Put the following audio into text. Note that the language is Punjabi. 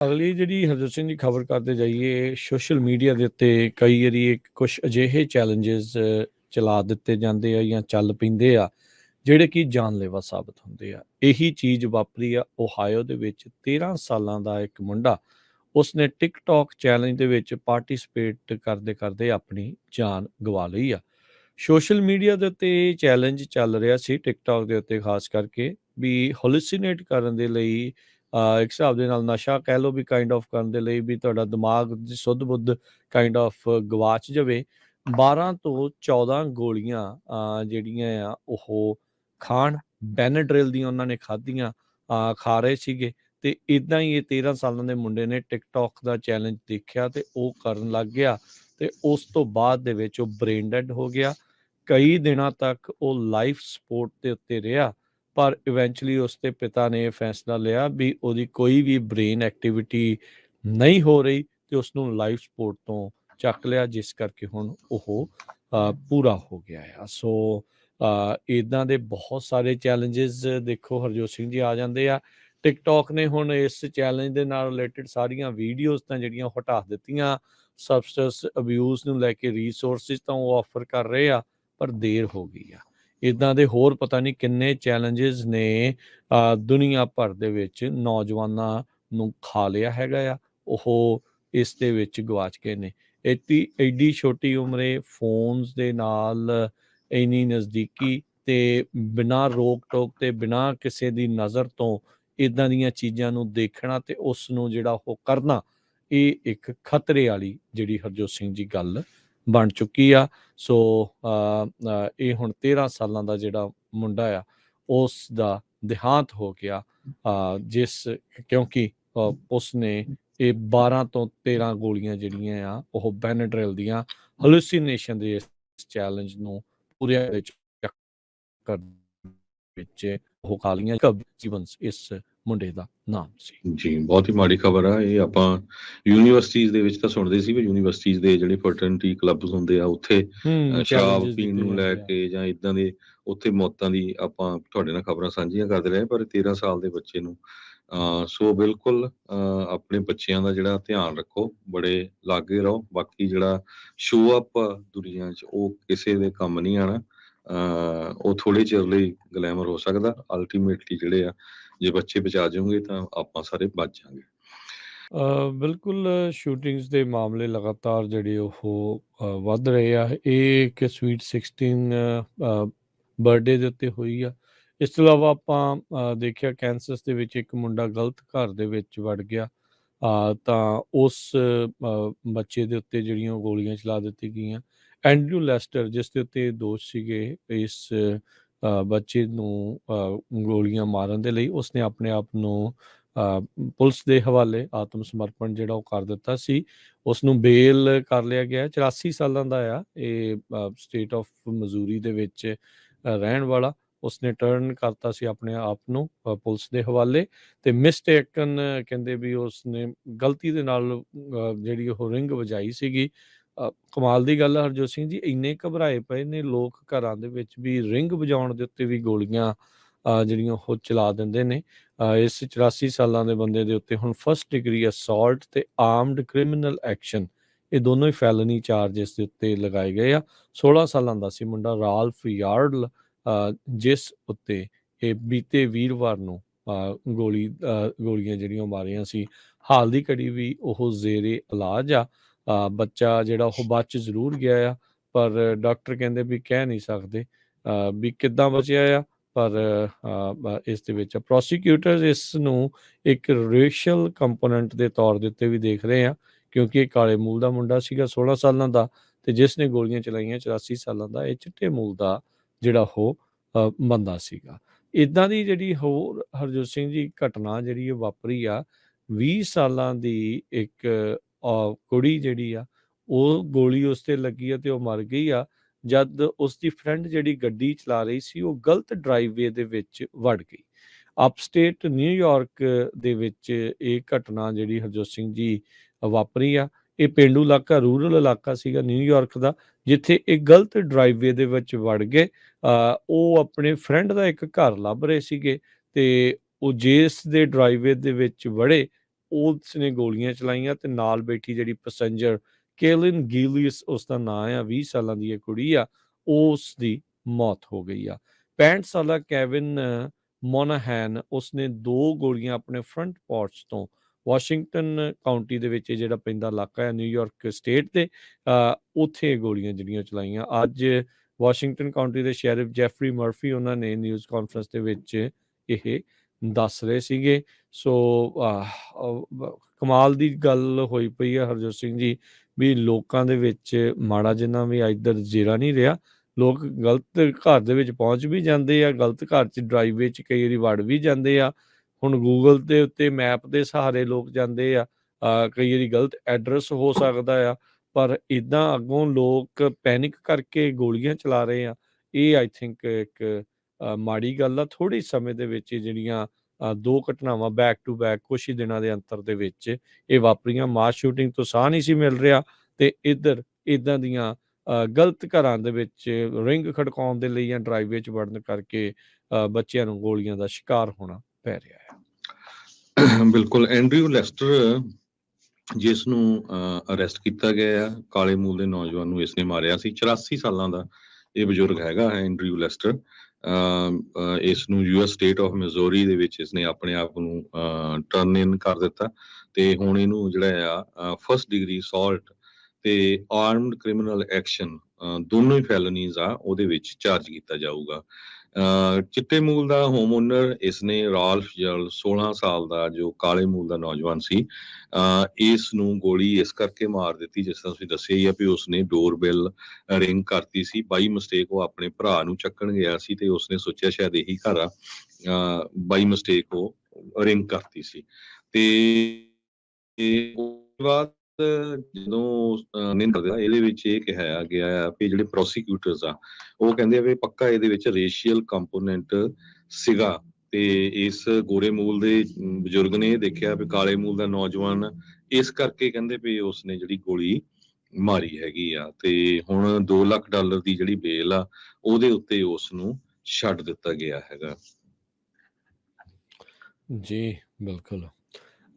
ਅਗਲੀ ਜਿਹੜੀ ਹਰਜੋਤ ਸਿੰਘ ਦੀ ਖਬਰ ਕਰਦੇ ਜਾਈਏ, ਸੋਸ਼ਲ ਮੀਡੀਆ ਦੇ ਉੱਤੇ ਕਈ ਵਾਰੀ ਕੁਝ ਅਜਿਹੇ ਚੈਲੰਜਸ ਚਲਾ ਦਿੱਤੇ ਜਾਂਦੇ ਆ ਜਾਂ ਚੱਲ ਪੈਂਦੇ ਆ, ਜਿਹੜੇ ਕਿ ਜਾਨਲੇਵਾ ਸਾਬਤ ਹੁੰਦੇ ਆ। ਇਹੀ ਚੀਜ਼ ਵਾਪਰੀ ਆ ਓਹਾਇਓ ਦੇ ਵਿੱਚ। 13 ਸਾਲਾਂ ਦਾ ਇੱਕ ਮੁੰਡਾ, ਉਸਨੇ ਟਿਕਟੋਕ ਚੈਲੰਜ ਦੇ ਵਿੱਚ ਪਾਰਟਿਸਿਪੇਟ ਕਰਦੇ ਕਰਦੇ ਆਪਣੀ ਜਾਨ ਗਵਾ ਲਈ ਆ। ਸੋਸ਼ਲ ਮੀਡੀਆ ਦੇ ਉੱਤੇ ਇਹ ਚੈਲੰਜ ਚੱਲ ਰਿਹਾ ਸੀ, ਟਿਕਟੋਕ ਦੇ ਉੱਤੇ ਖਾਸ ਕਰਕੇ, ਵੀ ਹੋਲੂਸੀਨੇਟ ਕਰਨ ਦੇ ਲਈ, ਇੱਕ ਹਿਸਾਬ ਦੇ ਨਾਲ ਨਸ਼ਾ ਕਹਿ ਲਓ, ਵੀ ਕਾਈਂਡ ਆਫ ਕਰਨ ਦੇ ਲਈ, ਵੀ ਤੁਹਾਡਾ ਦਿਮਾਗ ਦੀ ਸੁੱਧ ਬੁੱਧ ਕਾਈਂਡ ਆਫ ਗਵਾਚ ਜਾਵੇ। 12 ਤੋਂ 14 ਗੋਲੀਆਂ ਜਿਹੜੀਆਂ ਆ ਉਹ ਖਾਣ, ਬੈਨੇਡਰਿਲ ਦੀਆਂ ਉਹਨਾਂ ਨੇ ਖਾਧੀਆਂ, ਖਾ ਰਹੇ ਸੀਗੇ। ਤੇ ਇਦਾਂ ਹੀ ਇਹ 13 ਸਾਲਾਂ ਦੇ ਮੁੰਡੇ ਨੇ ਟਿਕਟੋਕ ਦਾ ਚੈਲੰਜ ਦੇਖਿਆ ਤੇ ਉਹ ਕਰਨ ਲੱਗ ਗਿਆ, ਤੇ ਉਸ ਤੋਂ ਬਾਅਦ ਦੇ ਵਿੱਚ ਉਹ ਬ੍ਰੇਨ ਡੈਡ ਹੋ ਗਿਆ। ਕਈ ਦਿਨਾਂ ਤੱਕ ਉਹ ਲਾਈਫ ਸਪੋਰਟ ਦੇ ਉੱਤੇ ਰਿਹਾ, ਪਰ ਇਵੈਂਚੁਅਲੀ ਉਸਦੇ ਪਿਤਾ ਨੇ ਇਹ ਫੈਸਲਾ ਲਿਆ ਵੀ ਉਹਦੀ ਕੋਈ ਵੀ ਬ੍ਰੇਨ ਐਕਟੀਵਿਟੀ ਨਹੀਂ ਹੋ ਰਹੀ, ਤੇ ਉਸਨੂੰ ਲਾਈਫ ਸਪੋਰਟ ਤੋਂ ਚੱਕ ਲਿਆ, ਜਿਸ ਕਰਕੇ ਹੁਣ ਉਹ ਪੂਰਾ ਹੋ ਗਿਆ ਆ। ਸੋ ਇੱਦਾਂ ਦੇ ਬਹੁਤ ਸਾਰੇ ਚੈਲੰਜਸ ਦੇਖੋ ਹਰਜੋਤ ਸਿੰਘ ਜੀ ਆ ਜਾਂਦੇ ਆ। ਟਿਕਟੋਕ ਨੇ ਹੁਣ ਇਸ ਚੈਲੰਜ ਦੇ ਨਾਲ ਰਿਲੇਟਡ ਸਾਰੀਆਂ ਵੀਡੀਓਜ਼ ਤਾਂ ਜਿਹੜੀਆਂ ਉਹ ਹਟਾ ਦਿੱਤੀਆਂ। ਸਬਸਟੈਂਸ ਅਬਿਊਜ਼ ਨੂੰ ਲੈ ਕੇ ਰਿਸੋਰਸਿਸ ਤਾਂ ਉਹ ਆਫਰ ਕਰ ਰਹੇ ਆ, ਪਰ ਦੇਰ ਹੋ ਗਈ ਆ। ਇੱਦਾਂ ਦੇ ਹੋਰ ਪਤਾ ਨਹੀਂ ਕਿੰਨੇ ਚੈਲੰਜਸ ਨੇ ਦੁਨੀਆ ਭਰ ਦੇ ਵਿੱਚ ਨੌਜਵਾਨਾਂ ਨੂੰ ਖਾ ਲਿਆ ਹੈਗਾ ਆ। ਉਹ ਇਸ ਦੇ ਵਿੱਚ ਗਵਾਚ ਗਏ ਨੇ। ਐਡੀ ਛੋਟੀ ਉਮਰੇ ਫੋਨਸ ਦੇ ਨਾਲ ਇੰਨੀ ਨਜ਼ਦੀਕੀ, ਤੇ ਬਿਨਾਂ ਰੋਕ ਟੋਕ ਤੇ ਬਿਨਾਂ ਕਿਸੇ ਦੀ ਨਜ਼ਰ ਤੋਂ ਇੱਦਾਂ ਦੀਆਂ ਚੀਜ਼ਾਂ ਨੂੰ ਦੇਖਣਾ ਤੇ ਉਸ ਨੂੰ ਜਿਹੜਾ ਉਹ ਕਰਨਾ, ਇਹ ਇੱਕ ਖਤਰੇ ਵਾਲੀ ਜਿਹੜੀ ਹਰਜੋਤ ਸਿੰਘ ਜੀ ਗੱਲ ਬਣ ਚੁੱਕੀ ਆ। ਸੋ ਇਹ ਹੁਣ 13 ਸਾਲਾਂ ਦਾ ਜਿਹੜਾ ਮੁੰਡਾ ਆ, ਉਸ ਦਾ ਦੇਹਾਂਤ ਹੋ ਗਿਆ, ਕਿਉਂਕਿ ਉਸਨੇ ਇਹ 12 ਤੋਂ 13 ਗੋਲੀਆਂ ਜਿਹੜੀਆਂ ਆ ਉਹ ਬੈਨੇਡਰਿਲ ਦੀਆਂ ਹਲੂਸੀਨੇਸ਼ਨ ਦੇ ਚੈਲੰਜ ਨੂੰ ਪੂਰੇ ਚੱਕਰ ਵਿੱਚ ਉਹ ਖਾ ਲਈਆਂ। ਜੀਵਨ ਇਸ ਮੁੰਡੇ ਦਾ ਨਾਮ ਸੀ ਜੀ। ਬਹੁਤ ਹੀ ਮਾੜੀ ਖਬਰ ਆ ਇਹ। ਆਪਾਂ ਯੂਨੀਵਰਸਿਟੀਜ਼ ਦੇ ਵਿੱਚ ਤਾਂ ਸੁਣਦੇ ਸੀ ਵੀ ਯੂਨੀਵਰਸਿਟੀਜ਼ ਦੇ ਜਿਹੜੇ ਫਰਟਰਨਿਟੀ ਕਲੱਬਸ ਹੁੰਦੇ ਆ, ਉੱਥੇ ਸ਼ਰਾਬ ਪੀਣ ਨੂੰ ਲੈ ਕੇ ਜਾਂ ਇਦਾਂ ਦੇ ਉੱਥੇ ਮੌਤਾਂ ਦੀ ਆਪਾਂ ਤੁਹਾਡੇ ਨਾਲ ਖਬਰਾਂ ਸਾਂਝੀਆਂ ਕਰਦੇ ਰਹੇ, ਪਰ 13 ਸਾਲ ਦੇ ਬੱਚੇ ਨੂੰ ਸੋ ਬਿਲਕੁਲ ਆਪਣੇ ਬੱਚਿਆਂ ਦਾ ਜਿਹੜਾ ਧਿਆਨ ਰੱਖੋ, ਬੜੇ ਲਾਗੇ ਰਹੋ। ਬਾਕੀ ਜਿਹੜਾ ਸ਼ੋ ਅਪ ਦੁਨੀਆ 'ਚ ਉਹ ਕਿਸੇ ਦੇ ਕੰਮ ਨਹੀਂ ਆਉਣਾ। ਉਹ ਥੋੜੇ ਚਿਰ ਲਈ ਗਲੈਮਰ ਹੋ ਸਕਦਾ, ਅਲਟੀਮੇਟਲੀ ਜਿਹੜੇ ਆ ਜੇ ਬੱਚੇ ਬਚਾ ਜਾਓਗੇ ਤਾਂ ਆਪਾਂ ਸਾਰੇ ਬਚ ਜਾਵਾਂਗੇ। ਬਿਲਕੁਲ। ਸ਼ੂਟਿੰਗਸ ਦੇ ਮਾਮਲੇ ਲਗਾਤਾਰ ਜਿਹੜੇ ਉਹ ਵੱਧ ਰਹੇ ਆ। ਇਹ ਇੱਕ ਸਵੀਟ 16 ਬਰਥਡੇ ਦੇ ਉੱਤੇ ਹੋਈ ਆ। ਇਸ ਤੋਂ ਇਲਾਵਾ ਆਪਾਂ ਦੇਖਿਆ ਕੈਂਸਸ ਦੇ ਵਿੱਚ ਇੱਕ ਮੁੰਡਾ ਗਲਤ ਘਰ ਦੇ ਵਿੱਚ ਵੜ ਗਿਆ, ਤਾਂ ਉਸ ਬੱਚੇ ਦੇ ਉੱਤੇ ਜਿਹੜੀਆਂ ਗੋਲੀਆਂ ਚਲਾ ਦਿੱਤੀ ਗਈਆਂ। ਐਂਡਰੂ ਲੈਸਟਰ, ਜਿਸ ਦੇ ਉੱਤੇ ਦੋਸ਼ ਸੀਗੇ ਇਸ ਬੱਚੇ ਨੂੰ ਗੋਲੀਆਂ ਮਾਰਨ ਦੇ ਲਈ, ਉਸਨੇ ਆਪਣੇ ਆਪ ਨੂੰ ਪੁਲਿਸ ਦੇ ਹਵਾਲੇ ਆਤਮ ਸਮਰਪਣ ਜਿਹੜਾ ਉਹ ਕਰ ਦਿੱਤਾ ਸੀ। ਉਸ ਨੂੰ ਬੇਲ ਕਰ ਲਿਆ ਗਿਆ। 84 ਸਾਲਾਂ ਦਾ ਆ ਇਹ, ਸਟੇਟ ਆਫ ਮਜ਼ੂਰੀ ਦੇ ਵਿੱਚ ਰਹਿਣ ਵਾਲਾ। ਉਸਨੇ ਟਰਨ ਕਰਤਾ ਸੀ ਆਪਣੇ ਆਪ ਨੂੰ ਪੁਲਿਸ ਦੇ ਹਵਾਲੇ, ਤੇ ਮਿਸਟੇਕਨ ਕਹਿੰਦੇ ਵੀ ਉਸਨੇ ਗਲਤੀ ਦੇ ਨਾਲ ਜਿਹੜੀ ਉਹ ਰਿੰਗ ਵਜਾਈ ਸੀਗੀ। ਕਮਾਲ ਦੀ ਗੱਲ ਆ ਹਰਜੋਤ ਸਿੰਘ ਜੀ, ਇੰਨੇ ਘਬਰਾਏ ਪਏ ਨੇ ਲੋਕ ਘਰਾਂ ਦੇ ਵਿੱਚ ਵੀ ਰਿੰਗ ਵਜਾਉਣ ਦੇ ਉੱਤੇ ਵੀ ਗੋਲੀਆਂ ਜਿਹੜੀਆਂ ਉਹ ਚਲਾ ਦਿੰਦੇ ਨੇ। ਇਸ 84 ਸਾਲਾਂ ਦੇ ਬੰਦੇ ਦੇ ਉੱਤੇ ਹੁਣ ਫਸਟ ਡਿਗਰੀ ਅਸੌਲਟ ਤੇ ਆਰਮਡ ਕ੍ਰਿਮੀਨਲ ਐਕਸ਼ਨ, ਇਹ ਦੋਨੋਂ ਹੀ ਫੈਲਨੀ ਚਾਰਜਸ ਦੇ ਉੱਤੇ ਲਗਾਏ ਗਏ ਆ। 16 ਸਾਲਾਂ ਦਾ ਸੀ ਮੁੰਡਾ ਰਾਲਫ ਯਾਰਡਲ, ਜਿਸ ਉੱਤੇ ਇਹ ਬੀਤੇ ਵੀਰਵਾਰ ਨੂੰ ਗੋਲੀਆਂ ਜਿਹੜੀਆਂ ਮਾਰੀਆਂ ਸੀ। ਹਾਲ ਦੀ ਘੜੀ ਵੀ ਉਹ ਜ਼ੇਰੇ ਇਲਾਜ ਆ। ਬੱਚਾ ਜਿਹੜਾ ਉਹ ਬਚ ਜ਼ਰੂਰ ਗਿਆ ਆ, ਪਰ ਡਾਕਟਰ ਕਹਿੰਦੇ ਵੀ ਕਹਿ ਨਹੀਂ ਸਕਦੇ ਵੀ ਕਿੱਦਾਂ ਬਚਿਆ ਆ। ਪਰ ਇਸ ਦੇ ਵਿੱਚ ਪ੍ਰੋਸੀਕਿਊਟਰਸ ਇਸ ਨੂੰ ਇੱਕ ਰੇਸ਼ੀਅਲ ਕੰਪੋਨੈਂਟ ਦੇ ਤੌਰ ਦੇ ਉੱਤੇ ਵੀ ਦੇਖ ਰਹੇ ਆ, ਕਿਉਂਕਿ ਇਹ ਕਾਲੇ ਮੂਲ ਦਾ ਮੁੰਡਾ ਸੀਗਾ 16 ਸਾਲਾਂ ਦਾ, ਤੇ ਜਿਸ ਨੇ ਗੋਲੀਆਂ ਚਲਾਈਆਂ 84 ਸਾਲਾਂ ਦਾ ਇਹ ਚਿੱਟੇ ਮੂਲ ਦਾ ਜਿਹੜਾ ਉਹ ਬੰਦਾ ਸੀਗਾ। ਇੱਦਾਂ ਦੀ ਜਿਹੜੀ ਹੋਰ ਹਰਜੋਤ ਸਿੰਘ ਜੀ ਘਟਨਾ ਜਿਹੜੀ ਇਹ ਵਾਪਰੀ ਆ, 20 ਸਾਲਾਂ ਦੀ ਇੱਕ ਕੁੜੀ ਜਿਹੜੀ ਆ ਉਹ ਗੋਲੀ ਉਸ ਤੇ ਲੱਗੀ ਆ ਤੇ ਉਹ ਮਰ ਗਈ ਆ, ਜਦ ਉਸਦੀ ਫਰੈਂਡ ਜਿਹੜੀ ਗੱਡੀ ਚਲਾ ਰਹੀ ਸੀ ਉਹ ਗਲਤ ਡਰਾਈਵੇ ਦੇ ਵਿੱਚ ਵੜ ਗਈ। ਅਪਸਟੇਟ ਨਿਊਯਾਰਕ ਦੇ ਵਿੱਚ ਇਹ ਘਟਨਾ ਜਿਹੜੀ ਹਰਜੋਤ ਸਿੰਘ ਜੀ ਵਾਪਰੀ ਆ। ਇਹ ਪੇਂਡੂ ਇਲਾਕਾ, ਰੂਰਲ ਇਲਾਕਾ ਸੀਗਾ ਨਿਊਯਾਰਕ ਦਾ, ਜਿੱਥੇ ਇਹ ਗਲਤ ਡਰਾਈਵੇ ਦੇ ਵਿੱਚ ਵੜ ਗਏ। ਉਹ ਆਪਣੇ ਫਰੈਂਡ ਦਾ ਇੱਕ ਘਰ ਲੱਭ ਰਹੇ ਸੀਗੇ, ਤੇ ਉਹ ਜਿਸ ਦੇ ਡਰਾਈਵੇ ਦੇ ਵਿੱਚ ਵੜੇ ਉਸ ਨੇ ਗੋਲੀਆਂ ਚਲਾਈਆਂ ਤੇ ਨਾਲ ਬੈਠੀ ਜਿਹੜੀ ਪੈਸੇਂਜਰ ਕੇਲਿਨ ਗਿਲੀਅਸ ਉਸਦਾ ਨਾਂ ਆ, 20 ਸਾਲਾਂ ਦੀ ਇਹ ਕੁੜੀ ਆ, ਉਸ ਦੀ ਮੌਤ ਹੋ ਗਈ ਆ। 65 ਸਾਲਾ ਕੈਵਿਨ ਮੋਨਾਹੈਨ, ਉਸਨੇ 2 ਗੋਲੀਆਂ ਆਪਣੇ ਫਰੰਟ ਪੋਰਚ ਤੋਂ ਵਾਸ਼ਿੰਗਟਨ ਕਾਉਂਟੀ ਦੇ ਵਿੱਚ ਜਿਹੜਾ ਪੈਂਦਾ ਇਲਾਕਾ ਹੈ ਨਿਊਯਾਰਕ ਸਟੇਟ ਦੇ, ਉੱਥੇ ਗੋਲੀਆਂ ਜਿਹੜੀਆਂ ਚਲਾਈਆਂ। ਅੱਜ ਵਾਸ਼ਿੰਗਟਨ ਕਾਉਂਟੀ ਦੇ ਸ਼ੈਰਿਫ ਜੈਫਰੀ ਮਰਫੀ ਉਹਨਾਂ ਨੇ ਨਿਊਜ਼ ਕਾਨਫਰੰਸ ਦੇ ਵਿੱਚ ਇਹ ਦੱਸ ਰਹੇ ਸੀਗੇ। ਸੋ ਕਮਾਲ ਦੀ ਗੱਲ ਹੋਈ ਪਈ ਆ ਹਰਜੋਤ ਸਿੰਘ ਜੀ, ਵੀ ਲੋਕਾਂ ਦੇ ਵਿੱਚ ਮਾੜਾ ਜਿੰਨਾ ਵੀ ਇੱਧਰ ਜ਼ੇਰਾ ਨਹੀਂ ਰਿਹਾ। ਲੋਕ ਗਲਤ ਘਰ ਦੇ ਵਿੱਚ ਪਹੁੰਚ ਵੀ ਜਾਂਦੇ ਆ, ਗਲਤ ਘਰ 'ਚ ਡਰਾਈਵ ਵਿੱਚ ਕਈ ਵਾਰੀ ਵੜ ਵੀ ਜਾਂਦੇ ਆ। ਹੁਣ ਗੂਗਲ ਦੇ ਉੱਤੇ ਮੈਪ ਦੇ ਸਹਾਰੇ ਲੋਕ ਜਾਂਦੇ ਆ, ਕਈ ਵਾਰੀ ਗਲਤ ਐਡਰੈਸ ਹੋ ਸਕਦਾ ਆ, ਪਰ ਇੱਦਾਂ ਅੱਗੋਂ ਲੋਕ ਪੈਨਿਕ ਕਰਕੇ ਗੋਲੀਆਂ ਚਲਾ ਰਹੇ ਆ। ਇਹ ਆਈ ਥਿੰਕ ਇੱਕ ਮਾੜੀ ਗੱਲ ਆ। ਥੋੜ੍ਹੇ ਸਮੇਂ ਦੇ ਵਿੱਚ ਜਿਹੜੀਆਂ 2 ਘਟਨਾਵਾਂ ਬੈਕ ਟੂ ਬੈਕ ਕੁਛ ਹੀ ਦਿਨਾਂ ਦੇ ਅੰਤਰ ਦੇ ਵਿੱਚ ਇਹ ਵਾਪਰੀਆਂ। ਮਾਸ ਸ਼ੂਟਿੰਗ ਤੋਂ ਸਾਹ ਨਹੀਂ ਸੀ ਮਿਲ ਰਿਹਾ ਤੇ ਇੱਧਰ ਇੱਦਾਂ ਦੀਆਂ ਗਲਤ ਘਰਾਂ ਦੇ ਵਿੱਚ ਰਿੰਗ ਖੜਕਾਉਣ ਦੇ ਲਈ ਜਾਂ ਡਰਾਈਵ ਵਿੱਚ ਵੜਨ ਕਰਕੇ ਬੱਚਿਆਂ ਨੂੰ ਗੋਲੀਆਂ ਦਾ ਸ਼ਿਕਾਰ ਹੋਣਾ ਪੈ ਰਿਹਾ ਹੈ। ਬਿਲਕੁਲ। ਐਂਡਰਿਊ ਲੈਸਟਰ, ਜਿਸ ਨੂੰ ਅਰੈਸਟ ਕੀਤਾ ਗਿਆ ਆ, ਕਾਲੇ ਮੂਲ ਦੇ ਨੌਜਵਾਨ ਨੂੰ ਇਸਨੇ ਮਾਰਿਆ ਸੀ। 84 ਸਾਲਾਂ ਦਾ ਇਹ ਬਜ਼ੁਰਗ ਹੈਗਾ ਹੈ ਐਂਡਰਿਊ ਲੈਸਟਰ। ਇਸ ਨੂੰ ਯੂਐਸ ਸਟੇਟ ਆਫ ਮਿਜ਼ੋਰੀ ਦੇ ਵਿੱਚ ਇਸਨੇ ਆਪਣੇ ਆਪ ਨੂੰ ਟਰਨ ਇਨ ਕਰ ਦਿੱਤਾ ਤੇ ਹੁਣ ਇਹਨੂੰ ਜਿਹੜਾ ਆ ਫਸਟ ਡਿਗਰੀ ਅਸੌਲਟ ਤੇ ਆਰਮਡ ਕ੍ਰਿਮੀਨਲ ਐਕਸ਼ਨ, ਦੋਨੋਂ ਹੀ ਫੈਲਨੀਜ਼ ਆ, ਉਹਦੇ ਵਿੱਚ ਚਾਰਜ ਕੀਤਾ ਜਾਊਗਾ। ਚਿੱਟੇ ਮੂਲ ਦਾ ਹੋਮ ਓਨਰ ਇਸਨੇ ਰਾਲਫ ਜਲ, 16 ਸਾਲ ਦਾ, ਜੋ ਕਾਲੇ ਮੂਲ ਦਾ ਨੌਜਵਾਨ ਸੀ, ਇਸ ਨੂੰ ਗੋਲੀ ਇਸ ਕਰਕੇ ਮਾਰ ਦਿੱਤੀ, ਜਿਸ ਤਰ੍ਹਾਂ ਤੁਸੀਂ ਦੱਸਿਆ ਹੀ ਆ ਵੀ ਉਸਨੇ ਡੋਰਬੈਲ ਰਿੰਗ ਕਰਤੀ ਸੀ। ਬਾਈ ਮਿਸਟੇਕ ਉਹ ਆਪਣੇ ਭਰਾ ਨੂੰ ਚੱਕਣ ਗਿਆ ਸੀ ਤੇ ਉਸਨੇ ਸੋਚਿਆ ਸ਼ਾਇਦ ਇਹੀ ਘਰ ਆ, ਬਾਈ ਮਿਸਟੇਕ ਉਹ ਰਿੰਗ ਕਰਤੀ ਸੀ। ਤੇ ਉਸ ਤੋਂ ਬਾਅਦ ਜਦੋਂ ਇਹਦੇ ਵਿੱਚ ਇਹ ਕਿਹਾ ਗਿਆ ਆ ਵੀ ਜਿਹੜੇ ਪ੍ਰੋਸੀਕਿਊਟਰਸ ਆ ਉਹ ਕਹਿੰਦੇ ਆ ਵੀ ਪੱਕਾ ਇਹਦੇ ਵਿੱਚ ਰੇਸ਼ੀਅਲ ਕੰਪੋਨੈਂਟ ਸੀਗਾ ਤੇ ਇਸ ਗੋਰੇ ਮੂਲ ਦੇ ਬਜ਼ੁਰਗ ਨੇ ਇਹ ਦੇਖਿਆ ਵੀ ਕਾਲੇ ਮੂਲ ਦਾ ਨੌਜਵਾਨ, ਇਸ ਕਰਕੇ ਕਹਿੰਦੇ ਵੀ ਉਸਨੇ ਜਿਹੜੀ ਗੋਲੀ ਮਾਰੀ ਹੈਗੀ ਆ। ਤੇ ਹੁਣ $2 ਲੱਖ ਦੀ ਜਿਹੜੀ ਬੇਲ ਆ ਉਹਦੇ ਉੱਤੇ ਉਸ ਨੂੰ ਛੱਡ ਦਿੱਤਾ ਗਿਆ ਹੈਗਾ। ਜੀ ਬਿਲਕੁਲ।